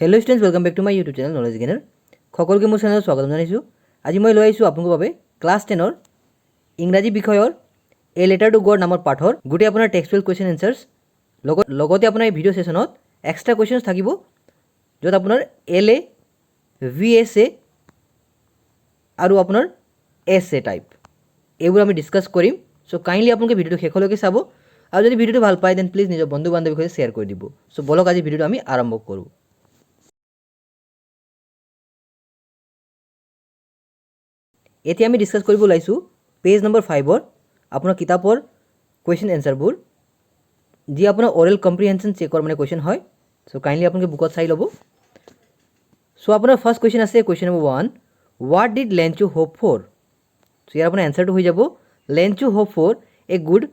Hello students welcome back to my YouTube channel knowledge gainer সকলকে মোৰ চেনেলত স্বাগতম জনাইছোঁ। আজি মই লৈ আহিছোঁ আপোনালোকৰ বাবে ক্লাছ 10ৰ ইংৰাজী বিষয়ৰ এ লেটাৰ টু গড নামৰ পাঠৰ গোটেই আপোনাৰ টেক্সটুৱেল কুৱেশ্যন এনচাৰ্ছ লগতে আপোনাৰ এই ভিডিঅ' ছেশ্যনত এক্সট্ৰা কুৱেশ্যনছ থাকিব য'ত আপোনাৰ এল এ ভি এছ এ আৰু আপোনাৰ এছ এ টাইপ এইবোৰ আমি ডিছকাছ কৰিম। চ' কাইণ্ডলি আপোনালোকে ভিডিঅ'টো শেষলৈকে চাব আৰু যদি ভিডিঅ'টো ভাল পায় দেন প্লিজ নিজৰ বন্ধু বান্ধৱীৰ সৈতে শ্বেয়াৰ কৰি দিব। চ' বলক আজি ভিডিঅ'টো আমি আৰম্ভ কৰোঁ। এতিয়া আমি ডিছকাছ কৰিব ওলাইছোঁ পেজ নম্বৰ 5ৰ আপোনাৰ কিতাপৰ কুৱেশ্যন এনচাৰবোৰ যি আপোনাৰ অৰেল কম্প্ৰিহেনশ্যন চেকৰ মানে কুৱেশ্যন হয়। চ' কাইণ্ডলি আপোনালোকে বুকত চাই ল'ব। চ' আপোনাৰ ফাৰ্ষ্ট কুৱেশ্যন আছে question number 1 what did Lencho hope for. So' ইয়াৰ আপোনাৰ এনচাৰটো হৈ যাব Lencho hope for a good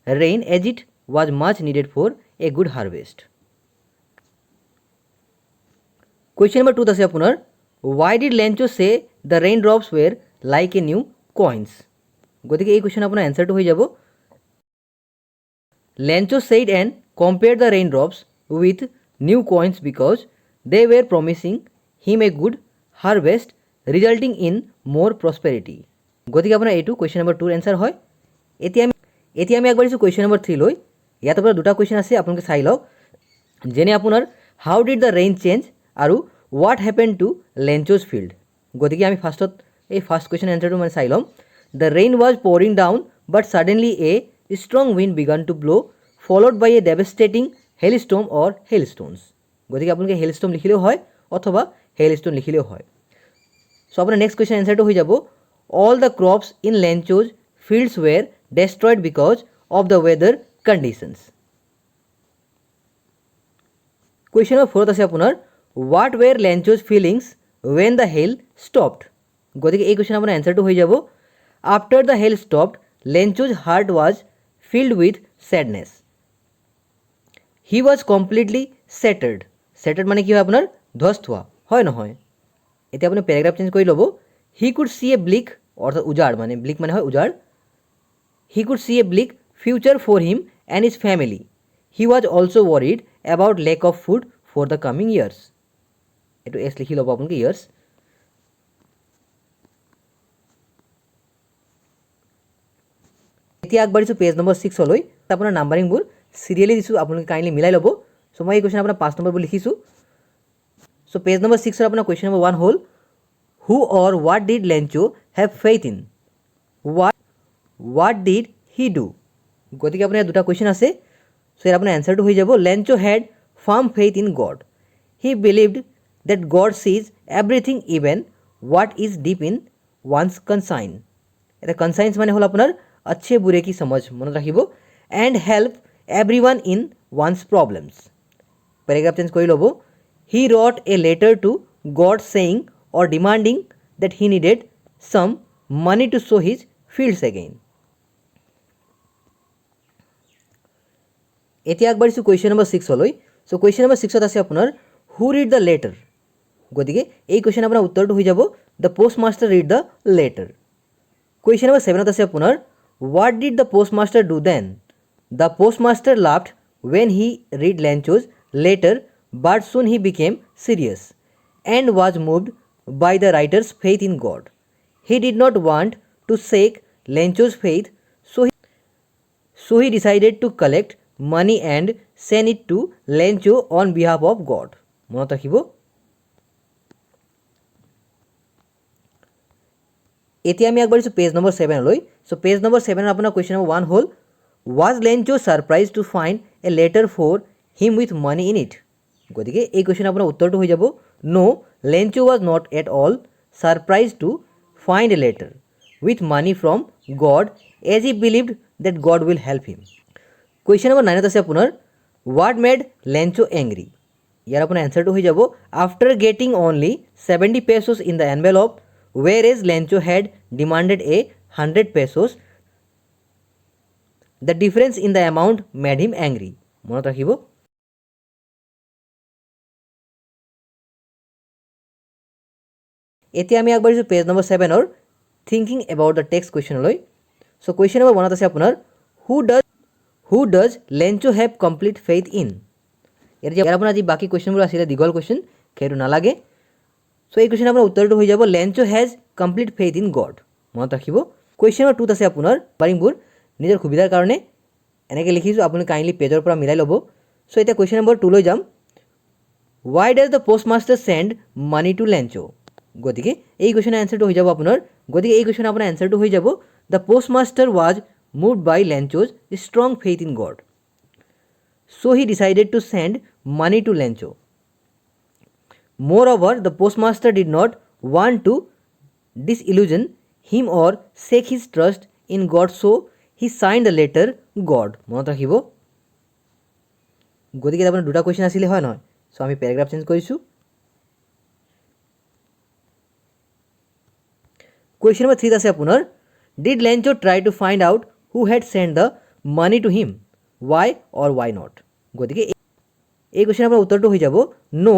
rain as it was much needed for a good harvest. Question number 2 আছে আপোনাৰ why did Lencho say the rain drops were like a new coins. গতিকে এই question আপোনাৰ এনচাৰটো হৈ যাব Lencho said and compare the rain drops with new কইন্স because they were promising him a good harvest resulting in more prosperity. গতিকে আপোনাৰ এইটো question number 2ৰ answer হয়। এতিয়া আমি আগবাঢ়িছোঁ কুৱেশ্যন নম্বৰ 3 লৈ। ইয়াত আপোনাৰ দুটা কুৱেশ্যন আছে, আপোনালোকে চাই লওক। যেনে আপোনাৰ how did the rain change আৰু what happen to Lencho's field. গতিকে আমি ফাৰ্ষ্টত এই ফাৰ্ষ্ট কুৱেশ্যন এনচাৰটো মানে চাই ল'ম। The rain was pouring down but suddenly a strong wind began to blow' followed by a devastating hail storm or hail stones. গতিকে আপোনালোকে হেল ষ্টৰ্ম লিখিলেও হয় অথবা হেল ষ্ট'ন লিখিলেও হয়। চ' আপোনাৰ নেক্সট কুৱেশ্যন এনচাৰটো হৈ যাব all the crops in Lencho's fields were destroyed because of the weather conditions. Question number 4ত আছে আপোনাৰ what were Lencho's feelings when the hail stopped. গতিকে এই কুৱেশ্যন আপোনাৰ এনচাৰটো হৈ যাব after the hail stopped Lencho's heart was filled with sadness. He was completely shattered. Shattered মানে কি হয় আপোনাৰ ধ্বস্ত হোৱা হয় নহয়। এতিয়া আপুনি পেৰাগ্ৰাফ চেঞ্জ কৰি ল'ব হি কুড চি এ ব্লিক অৰ্থাৎ উজাড় মানে ব্লিক মানে হয় উজাড়। He could see a bleak future for him and his family. He was also' worried about lack of food for the coming years. এইটো এছ লিখি ল'ব আপোনালোকে ইয়াৰ্ছ। এতিয়া আগবাঢ়িছোঁ পেজ নম্বৰ 6লৈ। আপোনাৰ নাম্বাৰিংবোৰ চিৰিয়েলি দিছোঁ, আপোনালোকে কাইণ্ডলি মিলাই ল'ব। চ' মই এই কুৱেশ্যন আপোনাৰ 5 নম্বৰবোৰ লিখিছোঁ। চ' পেজ নম্বৰ 6ৰ আপোনাৰ কুৱেশ্যন নম্বৰ 1 হ'ল who or what did Lencho have faith in. What did he do. গতিকে আপোনাৰ ইয়াত দুটা কুৱেশ্যন আছে। চ' ইয়াত আপোনাৰ এনচাৰটো হৈ যাব Lencho had firm faith in God. He believed that God sees everything even what is deep in one's conscience. এতিয়া কনচাইন্স মানে হ'ল আপোনাৰ अच्छे बुरे की समझ মনত ৰাখিব and help everyone in one's problems. Paragraph change কৰি ল'ব he wrote a letter to God saying or demanding that he needed some money to sow' his fields again. এতিয়া আগবাঢ়িছোঁ কুৱেশ্যন নম্বৰ 6লৈ। চ' কুৱেশ্যন নম্বৰ 6ত আছে আপোনাৰ হু read the letter. গতিকে এই question আপোনাৰ উত্তৰটো হৈ যাব the postmaster read the letter. Question number 7ত আছে আপোনাৰ what did the postmaster do then? The postmaster laughed when he read Lencho's letter, but soon he became serious and was moved by the writer's faith in God. He did not want to shake Lencho's faith, so he decided to collect money and send it to Lencho on behalf of God. মনত ৰাখিব। এতিয়া আমি আগবাঢ়িছোঁ page number 7লৈ। চ' page number 7ৰ আপোনাৰ question number 1 হ'ল was Lencho surprise to find a letter for him with money in it. গতিকে এই কুৱেশ্যন আপোনাৰ উত্তৰটো হৈ যাব no' Lencho was not at all surprise to find a letter with money from God as he believed that God will help him. Question number 9ত আছে আপোনাৰ what made Lencho angry. ইয়াৰ আপোনাৰ এনচাৰটো হৈ যাব after getting only 70 pesos in the envelope whereas Lencho had demanded a 100 pesos, the difference in the amount made him angry. মনত ৰাখিব। এতিয়া আমি আগবাঢ়িছোঁ পেজ নম্বৰ 7ৰ থিংকিং এবাউট দ্য টেক্সট কুৱেশ্যনলৈ। চ' কুৱেশ্যন নম্বৰ 1ত আছে আপোনাৰ who does Lencho have complete faith in. ইয়াৰ আপোনাৰ যি বাকী কুৱেশ্যনবোৰ আছিলে দীঘল কুৱেশ্যন সেইটো নালাগে। সো এই কুৱেশ্যন আপোনাৰ উত্তৰটো হৈ যাব Lencho hedge complete faith in god. মনত ৰাখিব। কুৱেশ্যন নম্বৰ 2 আছে আপোনাৰ বাৰিংবোৰ নিজৰ সুবিধাৰ কাৰণে এনেকৈ লিখিছোঁ, আপুনি কাইণ্ডলি পেজৰ পৰা মিলাই ল'ব। সো এতিয়া কুৱেশ্যন নম্বৰ 2 লৈ যাম। Why does the postmaster send money to Lencho? গতিকে এই কুৱেশ্যনৰ এনচাৰটো হৈ যাব আপোনাৰ, গতিকে এই কুৱেশ্যনৰ আপোনাৰ এনচাৰটো হৈ যাব the postmaster was moved by Lencho's strong faith in God, so he decided to send money to Lencho. Moreover, the postmaster did not want to disillusion him or shake his trust in God, so he signed the letter God. মনত ৰাখিব। গতিকে আপোনাৰ দুটা question আছিলে হয় নহয়, so আমি paragraph change কৰিছোঁ। কুৱেশ্যন নম্বৰ 3 আছে আপোনাৰ did Lencho try to find out who had send the money to him, why or why not. গতিকে এই কুৱেশ্যন আপোনাৰ উত্তৰটো হৈ যাব no,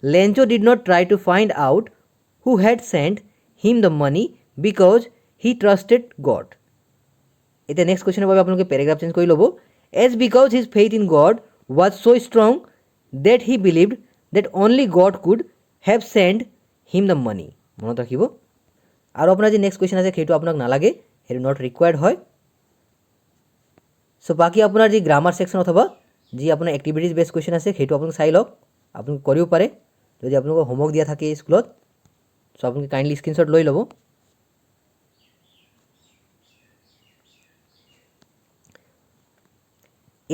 Lencho did not try to find out who had send him the money because he trusted God. এতিয়া next কুৱেশ্যনৰ বাবে আপোনালোকে পেৰাগ্ৰাফ চেঞ্জ কৰি ল'ব। As because his faith in God was ছ' strong that he believed that only God could have sent him the money. মনত ৰাখিব। আৰু আপোনাৰ যি নেক্সট কুৱেশ্যন আছে সেইটো আপোনাক নালাগে, সেইটো নট ৰিকুৱাৰ্ড হয়। সো বাকী আপোনাৰ যি গ্ৰামাৰ ছেকশ্যন অথবা যি আপোনাৰ এক্টিভিটিজ বেছ কুৱেশ্যন আছে সেইটো আপুনি চাই লওক, আপুনি কৰিব পাৰে যদি আপোনালোকৰ হোমৱৰ্ক দিয়া থাকে স্কুলত। সো আপুনি কাইণ্ডলি স্ক্ৰীনশ্বট লৈ ল'ব।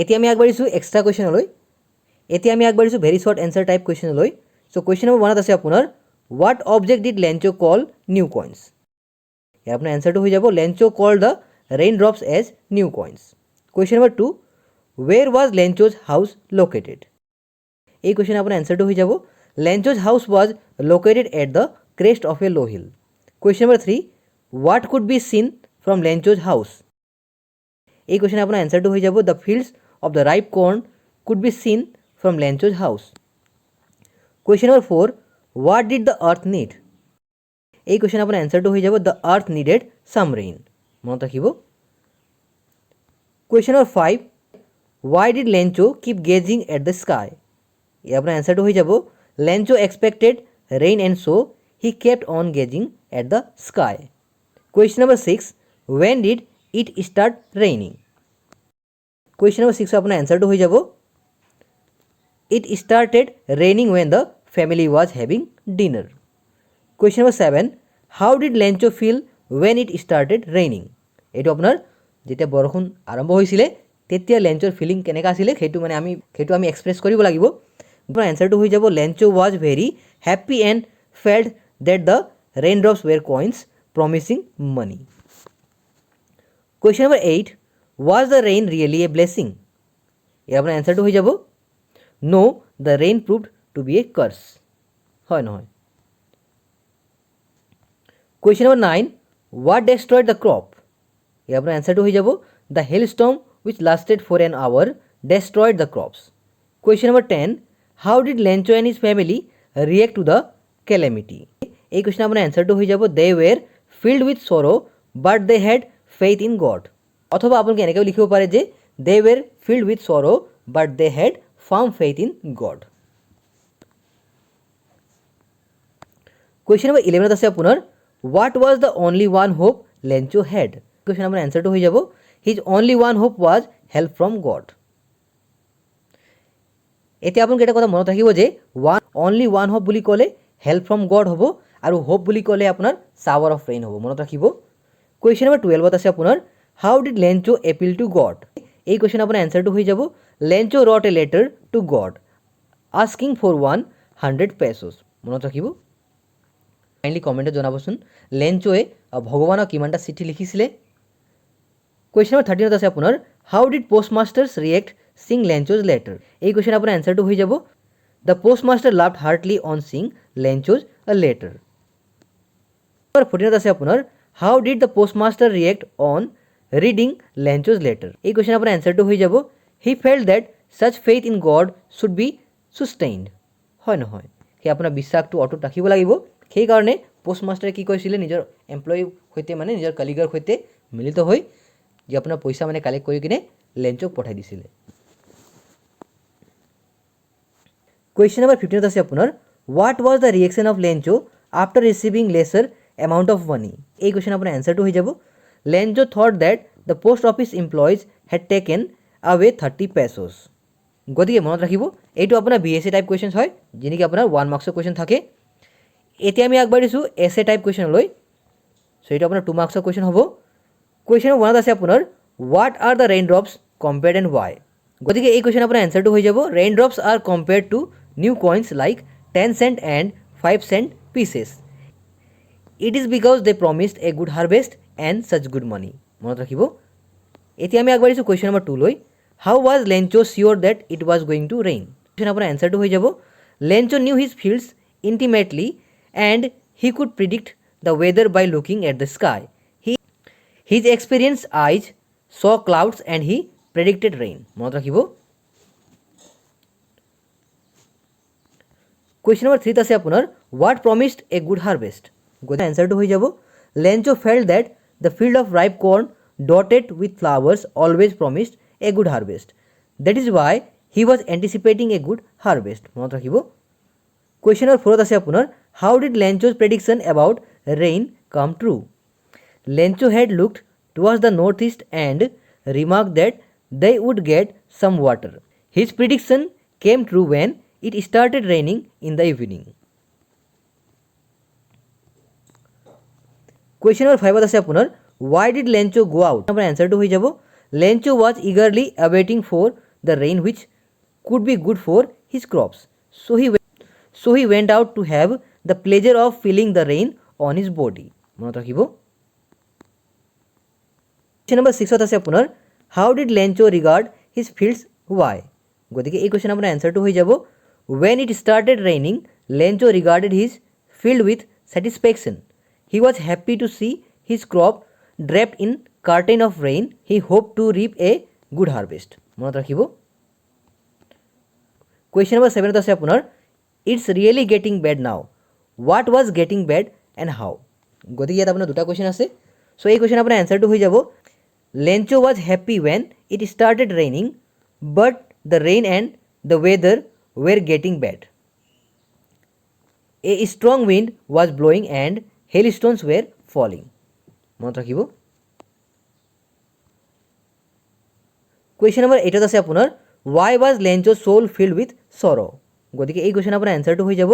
এতিয়া আমি আগবাঢ়িছোঁ এক্সট্ৰা কুৱেশ্যনলৈ। এতিয়া আমি আগবাঢ়িছোঁ ভেৰি শ্বৰ্ট এনচাৰ টাইপ কুৱেশ্যনলৈ। সো কুৱেশ্যন নম্বৰ 1 আছে আপোনাৰ what object did Lencho call new coins. ইয়াৰ আপোনাৰ এনচাৰটো হৈ যাব Lencho call the rain drops as new coins. Question number 2 where was Lencho's house located. এই কুৱেশ্যন আপোনাৰ এনচাৰটো হৈ যাব Lencho's house was located at the crest of a low hill. Question number 3 what could be seen from লেঞ্চোজ house. এই question আপোনাৰ এনচাৰটো হৈ যাব the fields of the ripe corn could be seen from Lencho's house. Question number 4 what did the earth need? এই question আপোনাৰ এনসারটো হৈ যাব the earth needed some rain. মনত ৰাখিব। Question number 5 why did Lencho keep gazing at the sky? এই আপোনাৰ এনসারটো হৈ যাব Lencho expected rain and so he kept on gazing at the sky. Question number 6 when did it start raining? Question number 6 আপোনাৰ এনসারটো হৈ যাব It started raining when the family was having dinner. Question number 7 how did Lencho feel when it started raining? এইটো আপোনাৰ যেতিয়া বৰষুণ আৰম্ভ হৈছিলে তেতিয়া লেঞ্চৰ ফিলিং কেনেকা আছিলে সেইটো আমি এক্সপ্ৰেছ কৰিব লাগিব। আপোনাৰ এনসাৰটো হৈ যাব Lencho was very happy and felt that the raindrops were coins promising money. Question number 8 was the rain really a blessing? এই আপোনাৰ এনসাৰটো হৈ যাব No, the rain proved to be a curse. হয় নহয়। Question number 9 what destroyed the crop? এই আপোনাৰ এনসারটো হৈ যাব the hailstorm which lasted for an hour destroyed the crops. Question number 10 how did Lencho and his family react to the calamity? এই question আপোনাৰ এনসারটো হৈ যাব they were filled with sorrow but they had faith in God. অথবা আপোনালোকে এনেকৈও লিখিব পাৰে যে they were filled with sorrow but they had firm faith in God. Question number 11 আছে আপোনাৰ what was the only one hope Lencho had? question number answer to হৈ যাব his only one hope was help from God. এতিয়া আপোনালোকে এটা কথা মনত ৰাখিব যে only one hope বুলি ক'লে help from God হ'ব আৰু hope বুলি ক'লে আপোনাৰ shower of rain হ'ব। মনত ৰাখিব। question number 12 আছে আপোনাৰ how did Lencho appeal to God? এই question আপোনাৰ answer to হৈ যাব Lencho wrote a letter to God asking for 100 pesos. মনত ৰাখিব। কাইণ্ডলি কমেণ্টত জনাবচোন লেঞ্চোৱে ভগৱানক কিমানটা চিঠি লিখিছিলে। কুৱেশ্যন নম্বৰ 13 আছে আপোনাৰ how did postmasters react seeing Lencho's letter. এই কুৱেশ্যন আপোনাৰ এনচাৰটো হৈ যাব the postmaster laughed heartily on seeing Lencho's letter. 14 আছে আপোনাৰ how did the postmaster react on reading Lencho's letter. এই কুৱেশ্যন আপোনাৰ এনচাৰটো হৈ যাব he felt that such faith in God should be sustained. হয় নহয়, সেই আপোনাৰ বিশ্বাসটো অটুট ৰাখিব লাগিব। সেইকাৰণে পোষ্টমাষ্টাৰে কি কৰিছিলে নিজৰ এমপ্লয়ীৰ সৈতে নিজৰ কলিগৰ সৈতে মিলিত হৈ যে আপোনাৰ পইচা কালেক্ট কৰি কিনে লেঞ্চক পঠাই দিছিলে। কুৱেশ্যন নম্বৰ 15 আছে আপোনাৰ what was the reaction of Lencho after receiving lesser amount of money. এই কুৱেশ্যন আপোনাৰ এনচাৰটো হৈ যাব Lencho thought that the post office employees had taken away 30 pesos. গতিকে মনত ৰাখিব এইটো আপোনাৰ B S A type question হয়, যি নেকি আপোনাৰ 1 মাৰ্কছৰ কুৱেশ্যন থাকে। এতিয়া আমি আগবাঢ়িছোঁ এছ এ টাইপ কুৱেশ্যনলৈ। চ' এইটো আপোনাৰ 2 মাৰ্কছৰ কুৱেশ্যন হ'ব। কুৱেশ্যন 1ত আছে আপোনাৰ what are the rain drops compared and why. গতিকে এই কুৱেশ্যন আপোনাৰ এনচাৰটো হৈ যাব rain drops are compared to new coins like 10 cent and 5 cent pieces. It is because they promised a good harvest and such good money. মনত ৰাখিব। এতিয়া আমি আগবাঢ়িছোঁ কুৱেশ্যন নম্বৰ 2 লৈ। How was Lencho sure that it was going to rain. Question আপোনাৰ এনচাৰটো হৈ যাব Lencho knew his fields intimately and he could predict the weather by looking at the sky. His experience eyes saw clouds and he predicted rain. মনত ৰাখিব। Question number 3 আছে আপোনাৰ what promised a good harvest. গতিকে এনচাৰটো হৈ যাব Lencho felt that the field of ripe corn dotted with flowers always promised a good harvest. That is why he was anticipating a good harvest. মনত ৰাখিব। Question number 4 আছে আপোনাৰ how did Lencho's prediction about rain come true. Lencho had looked towards the north east and remarked that they would get some water. His prediction came true when it started raining in the evening. Question number 5 আছে আপোনাৰ why did Lencho go out? আমাৰ answerটো হৈ যাব Lencho was eagerly awaiting for the rain which could be good for his crops. So he went out to have the pleasure of feeling the rain on his body. মনত ৰাখিব। Question number 6 আছে আপোনাৰ how did Lencho regard his fields? Why? গতিকে এই question আপোনাৰ answerটো হৈ যাব when it started raining, Lencho regarded his field with satisfaction. He was happy to see his crop draped in curtain of rain. He hoped to reap a good harvest. মনত ৰাখিব। Question number 7 আছে আপোনাৰ it's really getting bad now. What was getting bad and how? গতিকে ইয়াত আপোনাৰ দুটা question আছে। চ' এই কুৱেশ্যন আপোনাৰ এনচাৰটো হৈ যাব Lencho was happy when it started raining, but the rain and the weather were getting bad. A strong wind was blowing and hailstones were falling. মনত ৰাখিব। কুৱেশ্যন নম্বৰ 8 আছে আপোনাৰ why was Lencho's soul filled with sorrow? গতিকে এই question আপোনাৰ এনচাৰটো হৈ যাব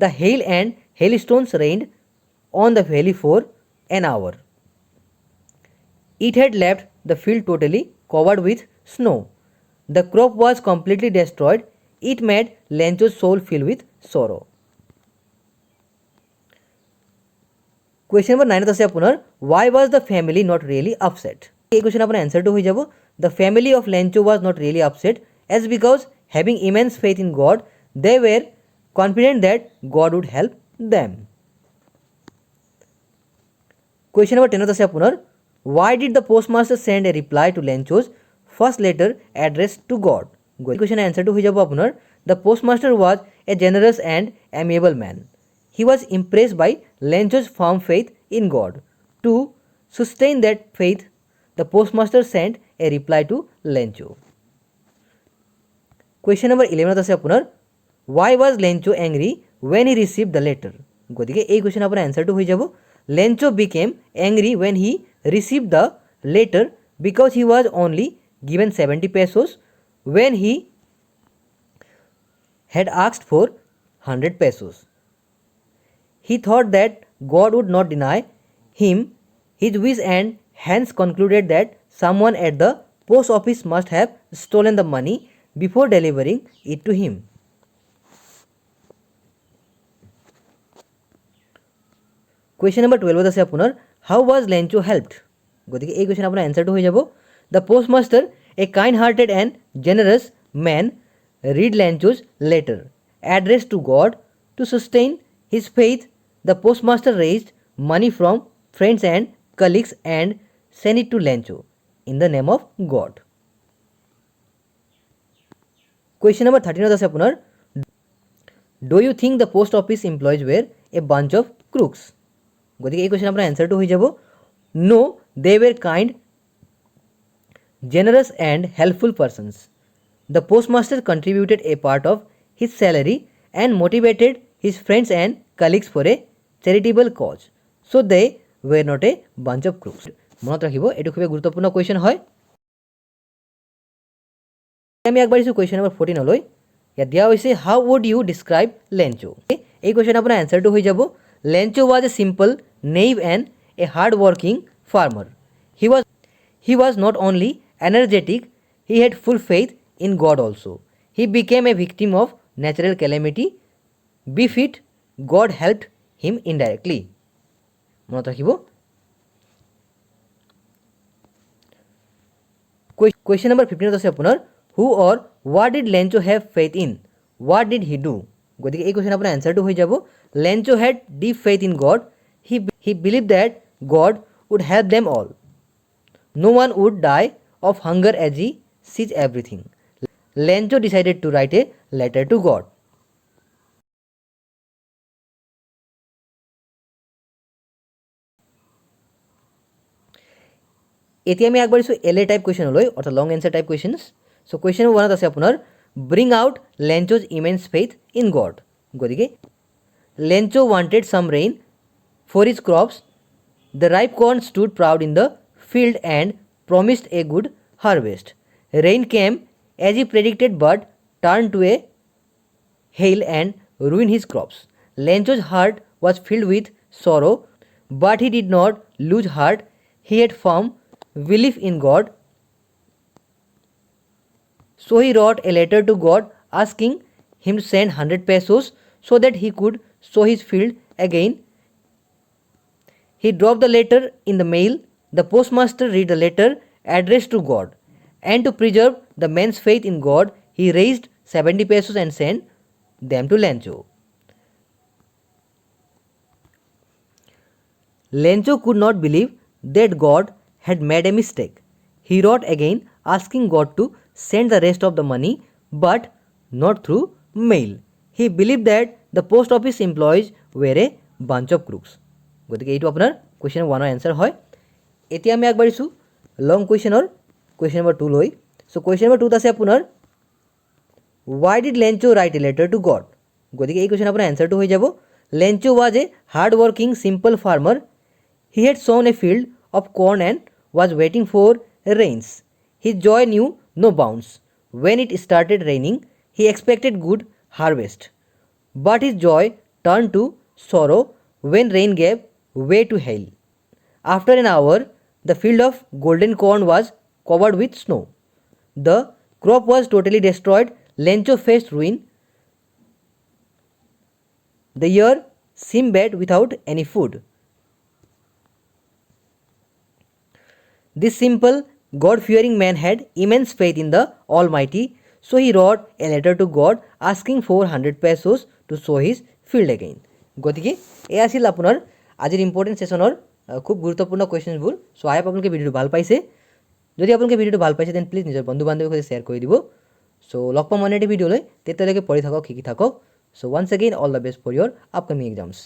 the hail and hailstones rained on the valley for an hour. It had left the field totally covered with snow. The crop was completely destroyed. It made Lencho's soul filled with sorrow. Question number 9 আছে আপোনাৰ why was the family not really upset? এই question আপোনাৰ answer to হৈ যাব the family of Lencho was not really upset as because having immense faith in God they were confident that God would help them. Question number 10 আছে আপোনাৰ why did the postmaster send a reply to Lencho's first letter addressed to God? Question answer to হৈ যাব আপোনাৰ the postmaster was a generous and amiable man. He was impressed by Lencho's firm faith in God. To sustain that faith, the postmaster sent a reply to Lencho. Question number 11 আছে আপোনাৰ why was Lencho angry when he received the letter? গতিকে এই question আপোনাৰ answer to হৈ যাব Lencho became angry when he received the letter because he was only given 70 pesos when he had asked for 100 pesos. He thought that God would not deny him his wish and hence concluded that someone at the post office must have stolen the money before delivering it to him. Question number 12 আছে আপোনাৰ how was Lencho helped? গতিকে এই question আপোনাৰ answer টো হৈ যাব the postmaster, a kind-hearted and generous man, read Lencho's letter addressed to God. To sustain his faith, the postmaster raised money from friends and colleagues and sent it to Lencho in the name of God. Question number 13 আছে আপোনাৰ do you think the post office employees were a bunch of crooks? গতিকে এই question আপোনাৰ answer টো হৈ যাব no, they were kind, generous and helpful persons. The postmaster contributed a part of his salary and motivated his friends and colleagues for a charitable cause. So they were not a bunch of crooks. মনত ৰাখিব এইটো খুব গুৰুত্বপূৰ্ণ question হয়। আমি আগবাঢ়িছোঁ question number 14 লৈ। ইয়াত দিয়া হৈছে how would you describe Lencho. এই কুৱেশ্যন আপোনাৰ এনচাৰটো হৈ যাব Lencho was a simple naive and a hard working farmer. He was not only energetic, he had full faith in God also. He became a victim of natural calamity. Befit God helped him indirectly. মনত ৰাখিব। Question number 15 আছে আপোনাৰ who or what did Lencho have faith in? What did he do? গতিকে এই question আপোনাৰ এনচাৰটো হৈ যাব Lencho had deep faith in God. He believed that God would help them all. No one would die of hunger as he sees everything. Lencho decided to write a letter to God. এতিয়া আমি আগবাঢ়িছোঁ LA type কুৱেশ্যনলৈ অৰ্থাৎ long answer type questions. So' question number 1 আছে আপোনাৰ bring out Lencho's immense faith in God. গতিকে Lencho wanted some rain for his crops. The ripe corn stood proud in the field and promised a good harvest. Rain came as he predicted but turned to a hail and ruined his crops. Lencho's heart was filled with sorrow, but he did not lose heart. He had firm belief in God. So he wrote a letter to God asking him to send 100 pesos so that he could sow his field again. He dropped the letter in the mail. The postmaster read the letter addressed to God, and to preserve the man's faith in God, he raised 70 pesos and sent them to Lencho. Lencho could not believe that God had made a mistake. He wrote again asking God to send the rest of the money, but not through mail. He believed that the post office employees were a bunch of crooks. গতিকে এইটো আপোনাৰ question 1ৰ answer হয়। এতিয়া আমি আগবাঢ়িছোঁ long কুৱেশ্যনৰ question number 2 লৈ। চ' question number 2ত আছে আপোনাৰ why did Lencho write a letter to God? গতিকে এই কুৱেশ্যন আপোনাৰ এনচাৰটো হৈ যাব Lencho was a hard working simple farmer. He had sown a field of corn and was waiting for rains. His joy knew no bounds. When it started raining, he expected good harvest. But his joy turned to sorrow when rain gave way to hail. After an hour, the field of golden corn was covered with snow. The crop was totally destroyed. Lencho faced ruin. The year seemed bad without any food. This simple, God-fearing man had immense faith in the Almighty, so he wrote a letter to God asking for 100 pesos to sow his field again. গতিকে এই আছিল আপোনাৰ আজিৰ important ছেশ্যনৰ খুব গুৰুত্বপূৰ্ণ কুৱেশ্যনবোৰ। চ' I আপোনালোকে ভিডিঅ'টো ভাল পাইছে। যদি আপোনালোকে ভিডিঅ'টো ভাল পাইছে দেন প্লিজ নিজৰ বন্ধু বান্ধৱীৰ সৈতে শ্বেয়াৰ কৰি দিব। চ' লগ পাম অন্য এটি ভিডিঅ'লৈ, তেতিয়ালৈকে পঢ়ি থাকক, শিকি থাকক। So' once again all the best for your upcoming exams.